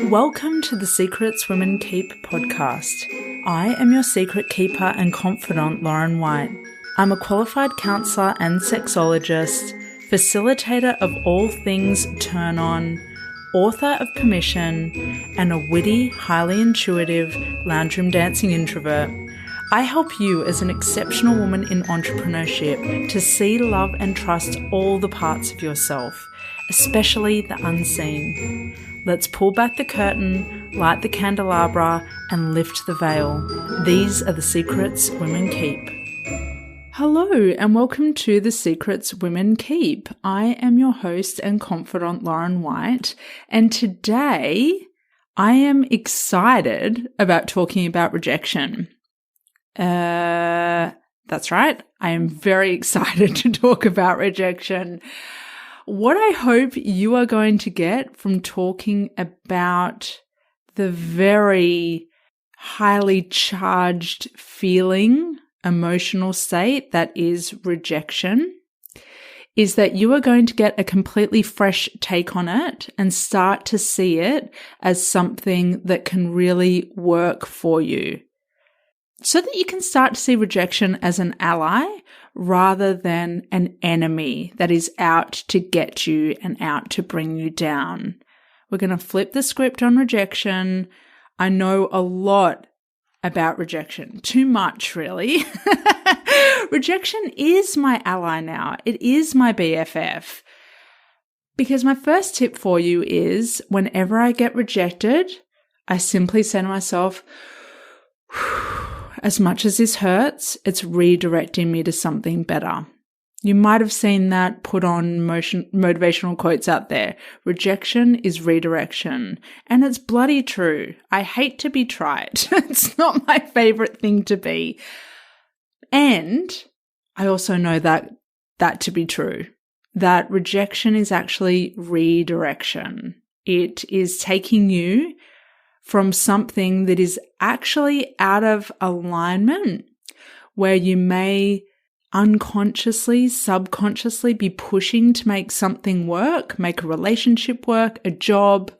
Welcome to the Secrets Women Keep podcast. I am your secret keeper and confidant, Lauren White. I'm a qualified counsellor and sexologist, facilitator of all things turn on, author of Permission, and a witty, highly intuitive lounge room dancing introvert. I help you as an exceptional woman in entrepreneurship to see, love, and trust all the parts of yourself, especially the unseen. Let's pull back the curtain, light the candelabra, and lift the veil. These are the secrets women keep. Hello, and welcome to the Secrets Women Keep. I am your host and confidant, Lauren White, and today I am excited about talking about rejection. That's right. I am very excited to talk about rejection. What I hope you are going to get from talking about the very highly charged feeling, emotional state that is rejection, is that you are going to get a completely fresh take on it and start to see it as something that can really work for you, so that you can start to see rejection as an ally rather than an enemy that is out to get you and out to bring you down. We're going to flip the script on rejection. I know a lot about rejection. Too much, really. Rejection is my ally now. It is my BFF. Because my first tip for you is whenever I get rejected, I simply say to myself, as much as this hurts, it's redirecting me to something better. You might have seen that put on motivational quotes out there. Rejection is redirection. And it's bloody true. I hate to be trite. It's not my favorite thing to be. And I also know that to be true, that rejection is actually redirection. It is taking you from something that is actually out of alignment, where you may unconsciously, subconsciously be pushing to make something work, make a relationship work, a job,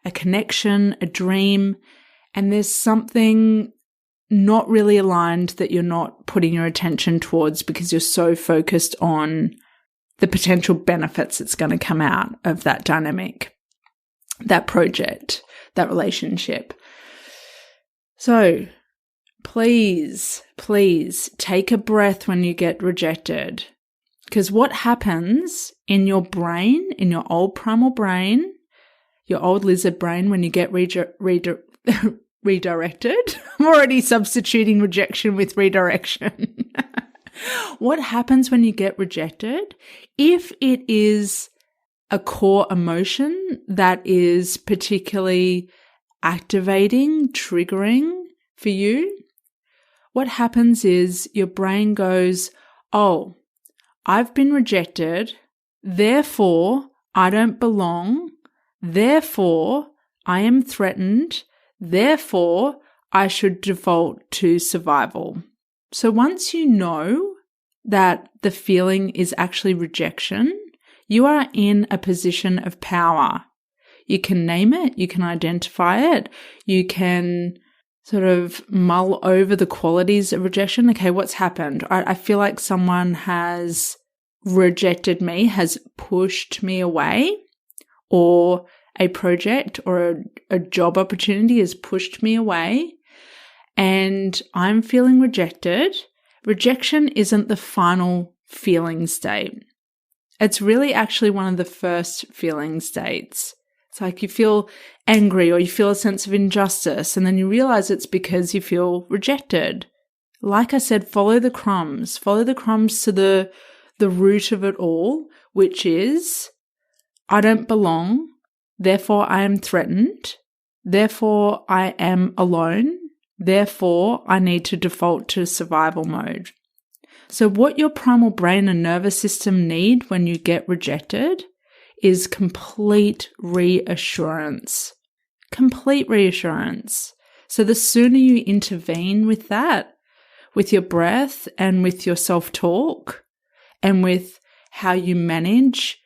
a connection, a dream, and there's something not really aligned that you're not putting your attention towards because you're so focused on the potential benefits that's going to come out of that dynamic, that project, that relationship. So please take a breath when you get rejected, because what happens in your brain, in your old primal brain, your old lizard brain, when you get redirected, I'm already substituting rejection with redirection. What happens when you get rejected? If it is a core emotion that is particularly activating, triggering for you, what happens is your brain goes, oh, I've been rejected, therefore I don't belong, therefore I am threatened, therefore I should default to survival. So once you know that the feeling is actually rejection, you are in a position of power. You can name it, you can identify it, you can sort of mull over the qualities of rejection. Okay, what's happened? I feel like someone has rejected me, has pushed me away, or a project or a job opportunity has pushed me away, and I'm feeling rejected. Rejection isn't the final feeling state. It's really actually one of the first feeling states. It's like you feel angry or you feel a sense of injustice, and then you realize it's because you feel rejected. Like I said, follow the crumbs to the root of it all, which is I don't belong, therefore I am threatened, therefore I am alone, therefore I need to default to survival mode. So what your primal brain and nervous system need when you get rejected is complete reassurance. Complete reassurance. So the sooner you intervene with that, with your breath and with your self-talk and with how you manage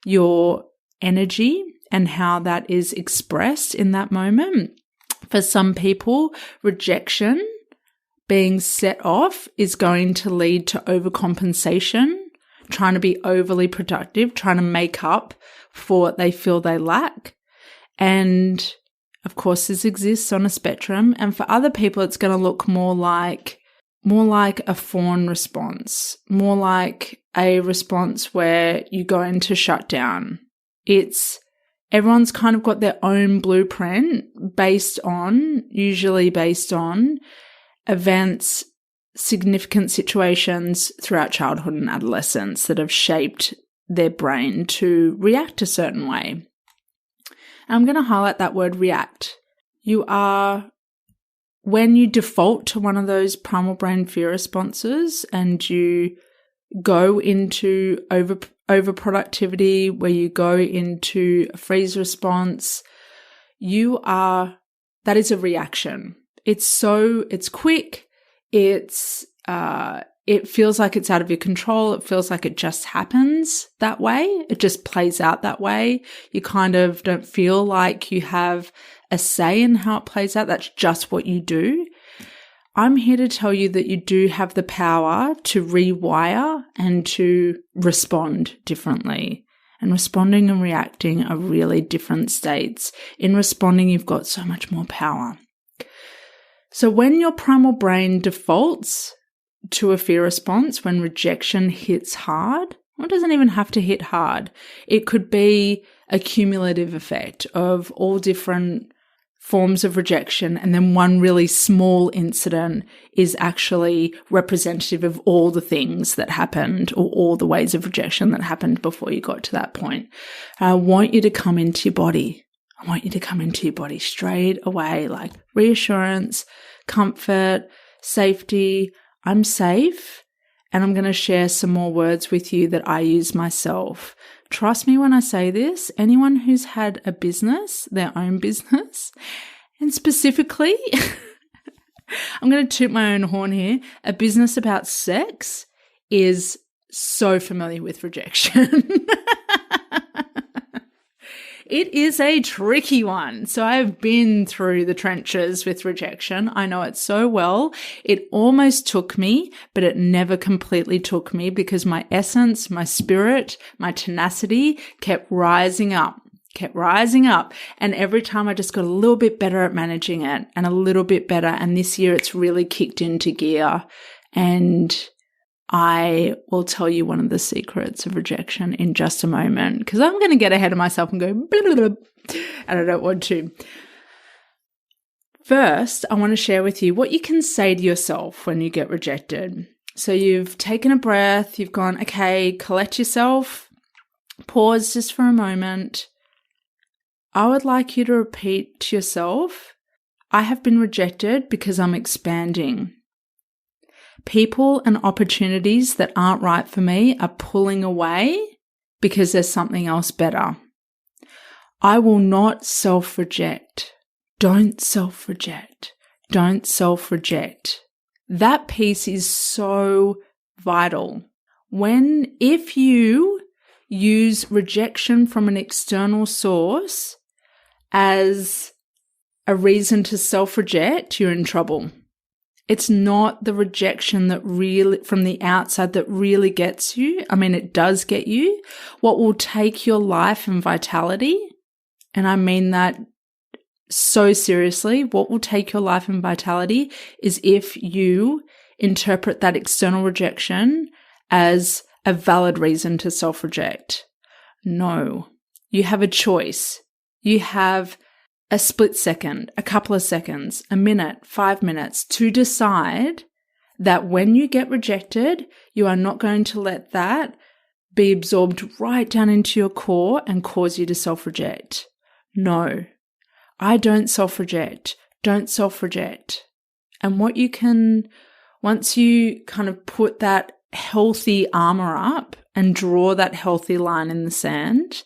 your energy and how that is expressed in that moment. For some people, rejection being set off is going to lead to overcompensation, trying to be overly productive, trying to make up for what they feel they lack. And of course, this exists on a spectrum. And for other people, it's going to look more like a fawn response, more like a response where you go into shutdown. Everyone's kind of got their own blueprint usually based on events, significant situations throughout childhood and adolescence that have shaped their brain to react a certain way. And I'm going to highlight that word react. When you default to one of those primal brain fear responses and you go into overproductivity, where you go into a freeze response, that is a reaction. It's quick. It feels like it's out of your control. It feels like it just happens that way. It just plays out that way. You kind of don't feel like you have a say in how it plays out. That's just what you do. I'm here to tell you that you do have the power to rewire and to respond differently. And responding and reacting are really different states. In responding, you've got so much more power. So when your primal brain defaults to a fear response, when rejection hits hard, or it doesn't even have to hit hard, it could be a cumulative effect of all different forms of rejection, and then one really small incident is actually representative of all the things that happened or all the ways of rejection that happened before you got to that point. I want you to come into your body. I want you to come into your body straight away, like reassurance, comfort, safety. I'm safe, and I'm going to share some more words with you that I use myself. Trust me when I say this, anyone who's had a business, their own business, and specifically, I'm going to toot my own horn here, a business about sex is so familiar with rejection. It is a tricky one. So I've been through the trenches with rejection. I know it so well. It almost took me, but it never completely took me because my essence, my spirit, my tenacity kept rising up. And every time I just got a little bit better at managing it and a little bit better. And this year it's really kicked into gear. And I will tell you one of the secrets of rejection in just a moment because I'm going to get ahead of myself and go blah, blah, blah, and I don't want to. First, I want to share with you what you can say to yourself when you get rejected. So you've taken a breath, you've gone, okay, collect yourself, pause just for a moment. I would like you to repeat to yourself, I have been rejected because I'm expanding. People and opportunities that aren't right for me are pulling away because there's something else better. I will not self-reject. Don't self-reject. Don't self-reject. That piece is so vital. If you use rejection from an external source as a reason to self-reject, you're in trouble. It's not the rejection that really, from the outside, that really gets you. I mean, it does get you. What will take your life and vitality, and I mean that so seriously, what will take your life and vitality is if you interpret that external rejection as a valid reason to self-reject. No, you have a choice. You have a split second, a couple of seconds, a minute, 5 minutes to decide that when you get rejected, you are not going to let that be absorbed right down into your core and cause you to self-reject. No, I don't self-reject. Don't self-reject. And what you can, once you kind of put that healthy armor up and draw that healthy line in the sand,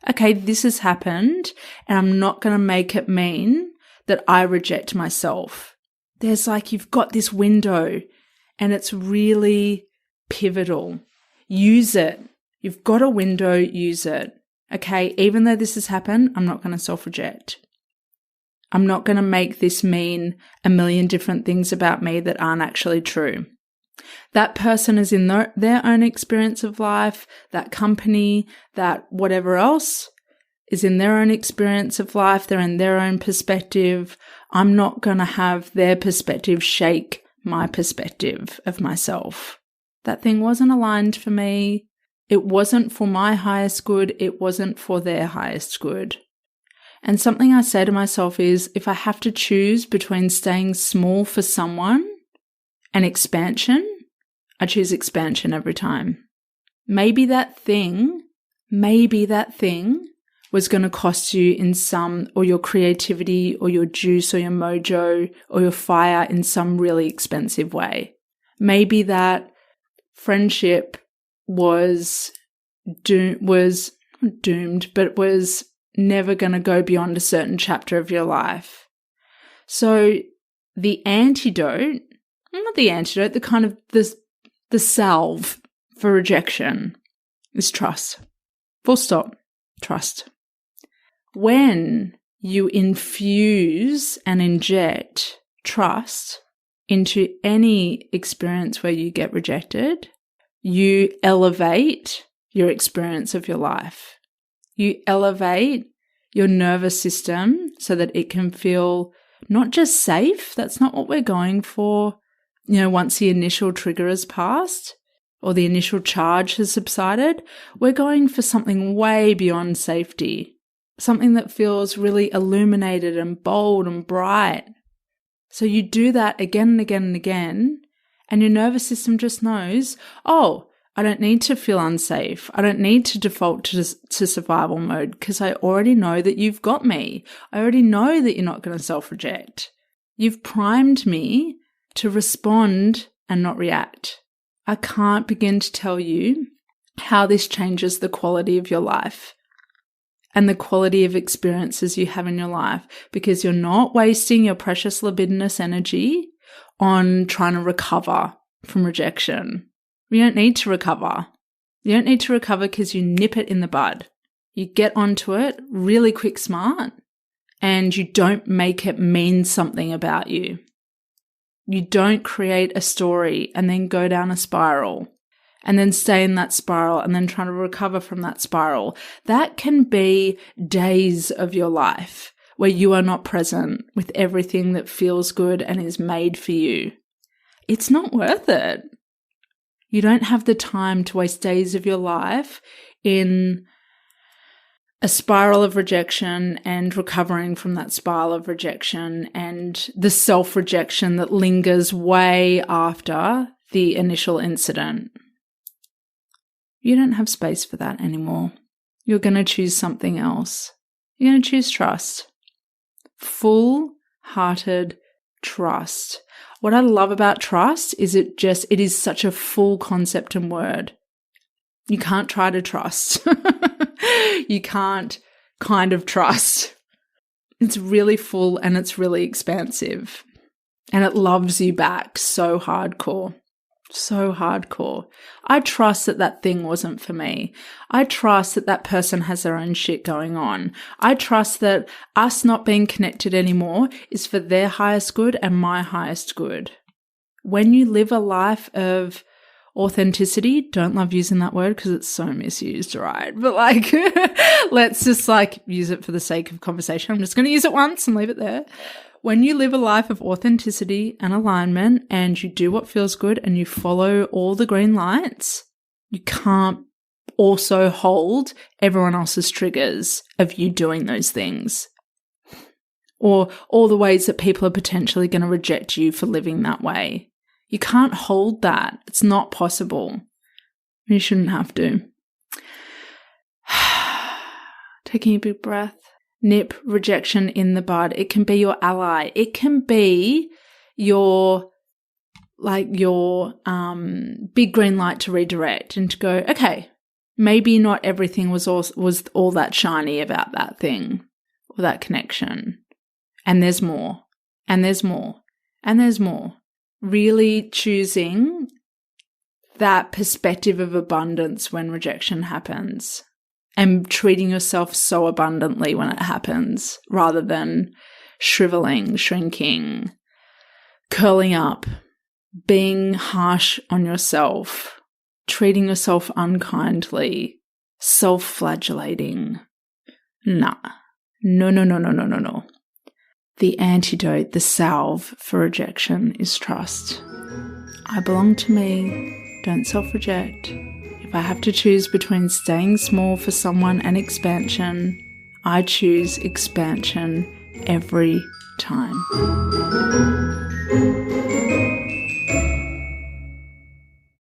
okay, this has happened and I'm not going to make it mean that I reject myself. You've got this window and it's really pivotal. Use it. You've got a window, use it. Okay, even though this has happened, I'm not going to self-reject. I'm not going to make this mean a million different things about me that aren't actually true. That person is in their own experience of life. That company, that whatever else is in their own experience of life. They're in their own perspective. I'm not going to have their perspective shake my perspective of myself. That thing wasn't aligned for me. It wasn't for my highest good. It wasn't for their highest good. And something I say to myself is, if I have to choose between staying small for someone and expansion, I choose expansion every time. Maybe that thing was going to cost you in some, or your creativity or your juice or your mojo or your fire in some really expensive way. Maybe that friendship was doomed, but was never going to go beyond a certain chapter of your life. So the antidote, not the antidote, the kind of the salve for rejection is trust. Full stop. Trust. When you infuse and inject trust into any experience where you get rejected, you elevate your experience of your life. You elevate your nervous system so that it can feel not just safe. That's not what we're going for. Once the initial trigger has passed or the initial charge has subsided, we're going for something way beyond safety, something that feels really illuminated and bold and bright. So you do that again and again and again, and your nervous system just knows, oh, I don't need to feel unsafe. I don't need to default to survival mode because I already know that you've got me. I already know that you're not going to self-reject. You've primed me to respond and not react. I can't begin to tell you how this changes the quality of your life and the quality of experiences you have in your life, because you're not wasting your precious libidinous energy on trying to recover from rejection. You don't need to recover. You don't need to recover because you nip it in the bud. You get onto it really quick, smart, and you don't make it mean something about you. You don't create a story and then go down a spiral and then stay in that spiral and then try to recover from that spiral. That can be days of your life where you are not present with everything that feels good and is made for you. It's not worth it. You don't have the time to waste days of your life in a spiral of rejection and recovering from that spiral of rejection and the self-rejection that lingers way after the initial incident. You don't have space for that anymore. You're going to choose something else. You're going to choose trust. Full-hearted trust. What I love about trust is it is such a full concept and word. You can't try to trust. You can't kind of trust. It's really full and it's really expansive. And it loves you back so hardcore. So hardcore. I trust that thing wasn't for me. I trust that person has their own shit going on. I trust that us not being connected anymore is for their highest good and my highest good. When you live a life of authenticity, don't love using that word because it's so misused, right? But let's just use it for the sake of conversation. I'm just going to use it once and leave it there. When you live a life of authenticity and alignment and you do what feels good and you follow all the green lights, you can't also hold everyone else's triggers of you doing those things. Or all the ways that people are potentially going to reject you for living that way. You can't hold that. It's not possible. You shouldn't have to. Taking a big breath. Nip rejection in the bud. It can be your ally. It can be your big green light to redirect and to go, okay, maybe not everything was all that shiny about that thing or that connection. And there's more. And there's more. And there's more. Really choosing that perspective of abundance when rejection happens. and treating yourself so abundantly when it happens, rather than shriveling, shrinking, curling up, being harsh on yourself, treating yourself unkindly, self-flagellating. Nah. No. The antidote, the salve for rejection is trust. I belong to me. Don't self-reject. If I have to choose between staying small for someone and expansion, I choose expansion every time.